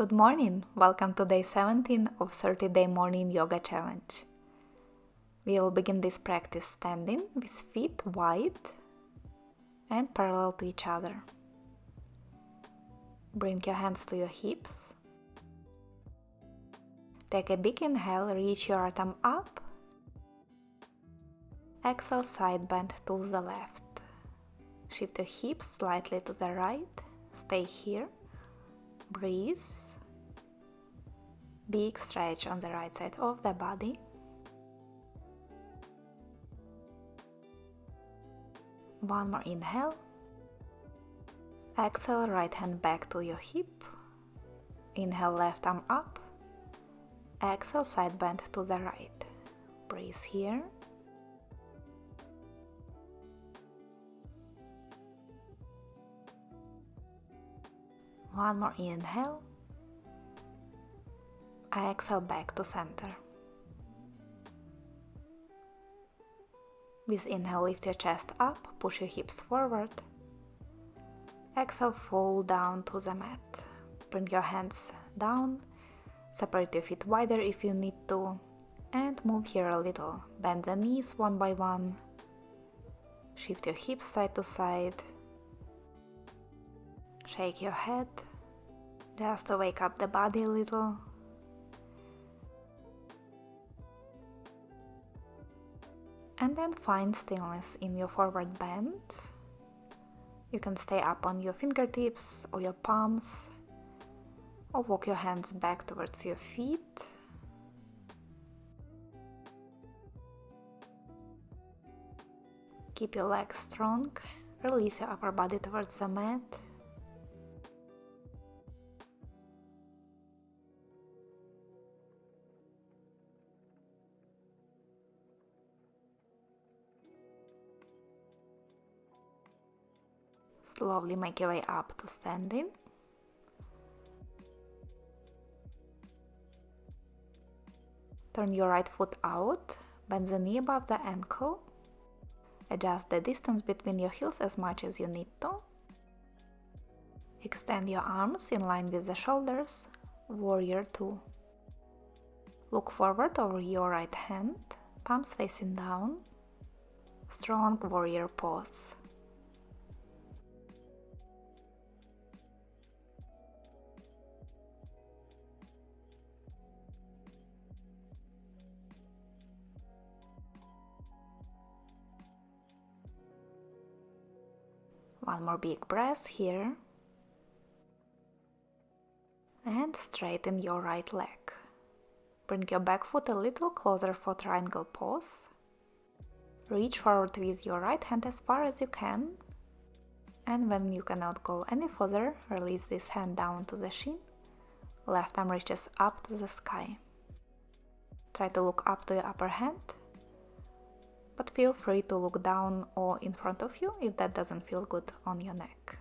Good morning! Welcome to day 17 of 30-day morning yoga challenge. We will begin this practice standing with feet wide and parallel to each other. Bring your hands to your hips. Take a big inhale, reach your right arm up. Exhale, side bend to the left. Shift your hips slightly to the right. Stay here. Breathe. Big stretch on the right side of the body. One more inhale. Exhale, right hand back to your hip. Inhale, left arm up. Exhale, side bend to the right. Breathe here. One more inhale. Exhale, back to center. With inhale, lift your chest up, push your hips forward. Exhale, fall down to the mat. Bring your hands down, separate your feet wider if you need to, and move here a little. Bend the knees one by one. Shift your hips side to side. Shake your head, just to wake up the body a little. And then find stillness in your forward bend. You can stay up on your fingertips or your palms, or walk your hands back towards your feet. Keep your legs strong. Release your upper body towards the mat. Slowly make your way up to standing. Turn your right foot out, bend the knee above the ankle. Adjust the distance between your heels as much as you need to. Extend your arms in line with the shoulders, warrior 2. Look forward over your right hand, palms facing down. Strong warrior pose. One more big breath here. And straighten your right leg. Bring your back foot a little closer for triangle pose. Reach forward with your right hand as far as you can. And when you cannot go any further, release this hand down to the shin. Left arm reaches up to the sky. Try to look up to your upper hand. But feel free to look down or in front of you if that doesn't feel good on your neck.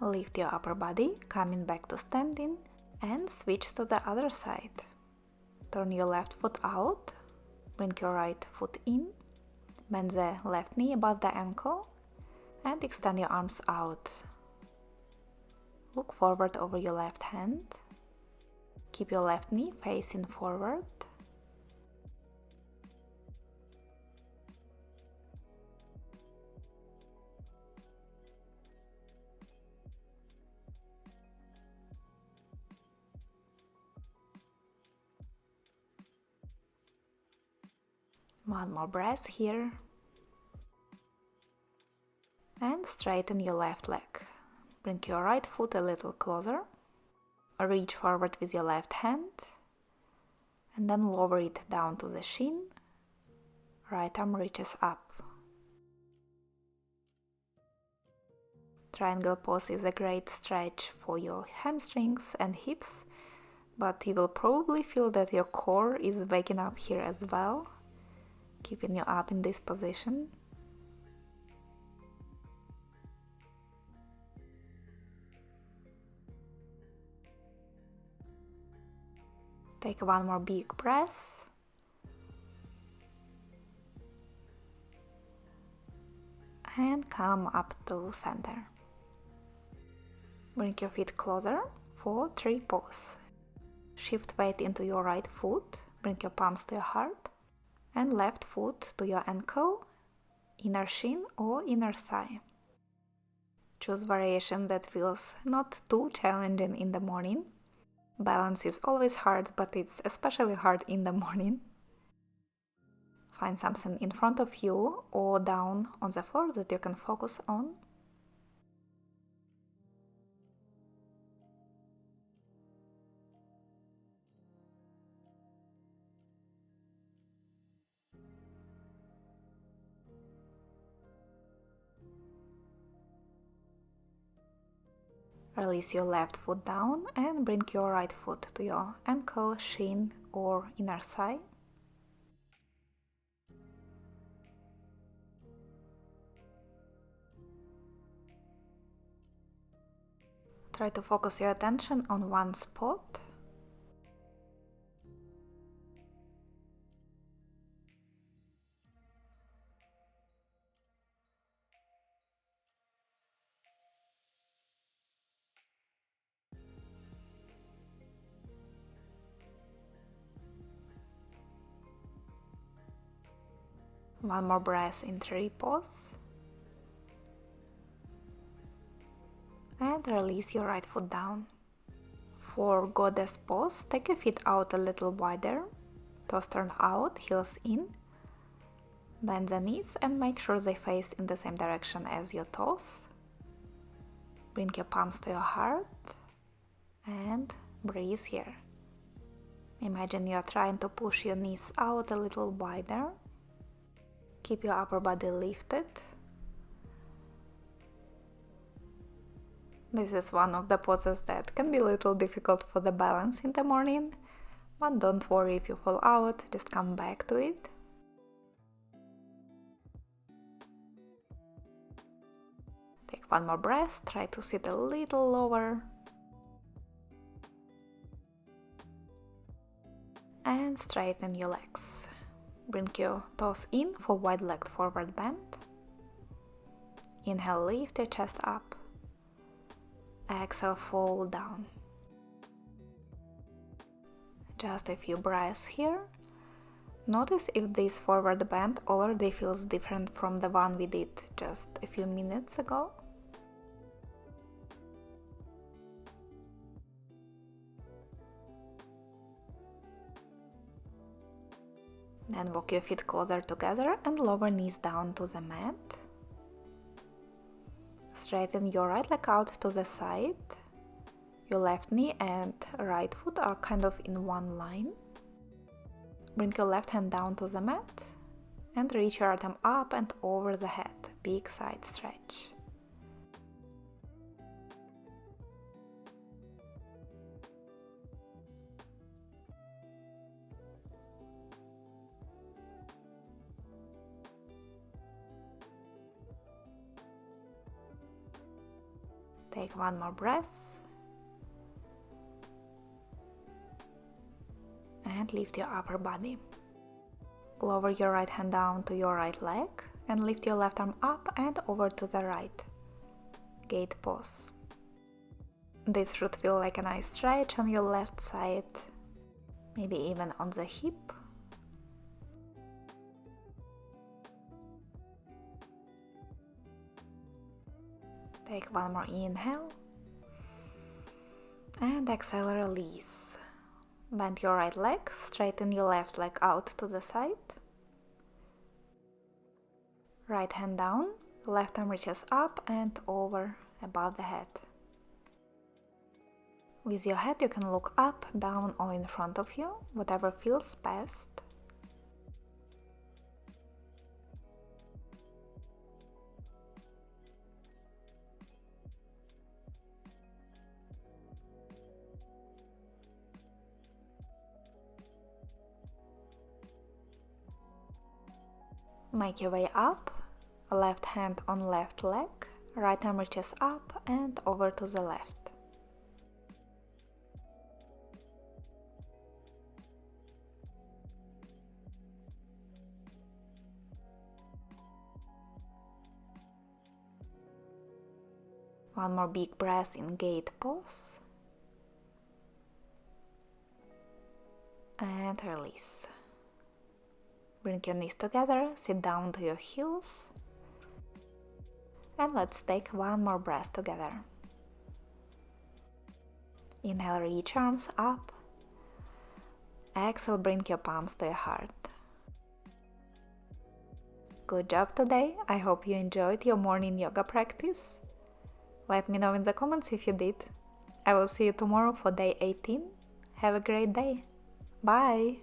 Lift your upper body, coming back to standing, and switch to the other side. Turn your left foot out, bring your right foot in. Bend the left knee above the ankle and extend your arms out. Look forward over your left hand. Keep your left knee facing forward. One more breath here. And straighten your left leg. Bring your right foot a little closer. Reach forward with your left hand. And then lower it down to the shin. Right arm reaches up. Triangle pose is a great stretch for your hamstrings and hips, but you will probably feel that your core is waking up here as well, keeping you up in this position. Take one more big breath. And come up to center. Bring your feet closer for 3 pose. Shift weight into your right foot, bring your palms to your heart, and left foot to your ankle, inner shin or inner thigh. Choose variation that feels not too challenging in the morning. Balance is always hard, but it's especially hard in the morning. Find something in front of you or down on the floor that you can focus on. Release your left foot down and bring your right foot to your ankle, shin or inner thigh. Try to focus your attention on one spot. One more breath in 3 pose. And release your right foot down. For goddess pose, take your feet out a little wider, toes turn out, heels in, bend the knees and make sure they face in the same direction as your toes. Bring your palms to your heart and breathe here. Imagine you are trying to push your knees out a little wider. Keep your upper body lifted. This is one of the poses that can be a little difficult for the balance in the morning, but don't worry if you fall out, just come back to it. Take one more breath, try to sit a little lower. And straighten your legs. Bring your toes in for wide-legged forward bend. Inhale, lift your chest up. Exhale, fall down. Just a few breaths here. Notice if this forward bend already feels different from the one we did just a few minutes ago. Then walk your feet closer together and lower knees down to the mat. Straighten your right leg out to the side. Your left knee and right foot are kind of in one line. Bring your left hand down to the mat and reach your right arm up and over the head. Big side stretch. Take one more breath and lift your upper body. Lower your right hand down to your right leg and lift your left arm up and over to the right. Gate pose. This should feel like a nice stretch on your left side, maybe even on the hip. Take one more inhale and exhale, release. Bend your right leg, straighten your left leg out to the side. Right hand down, left arm reaches up and over above the head. With your head you can look up, down or in front of you, whatever feels best. Make your way up, left hand on left leg, right arm reaches up and over to the left. One more big breath in gate pose. And release. Bring your knees together, sit down to your heels. And let's take one more breath together. Inhale, reach arms up. Exhale, bring your palms to your heart. Good job today. I hope you enjoyed your morning yoga practice. Let me know in the comments if you did. I will see you tomorrow for day 18. Have a great day. Bye!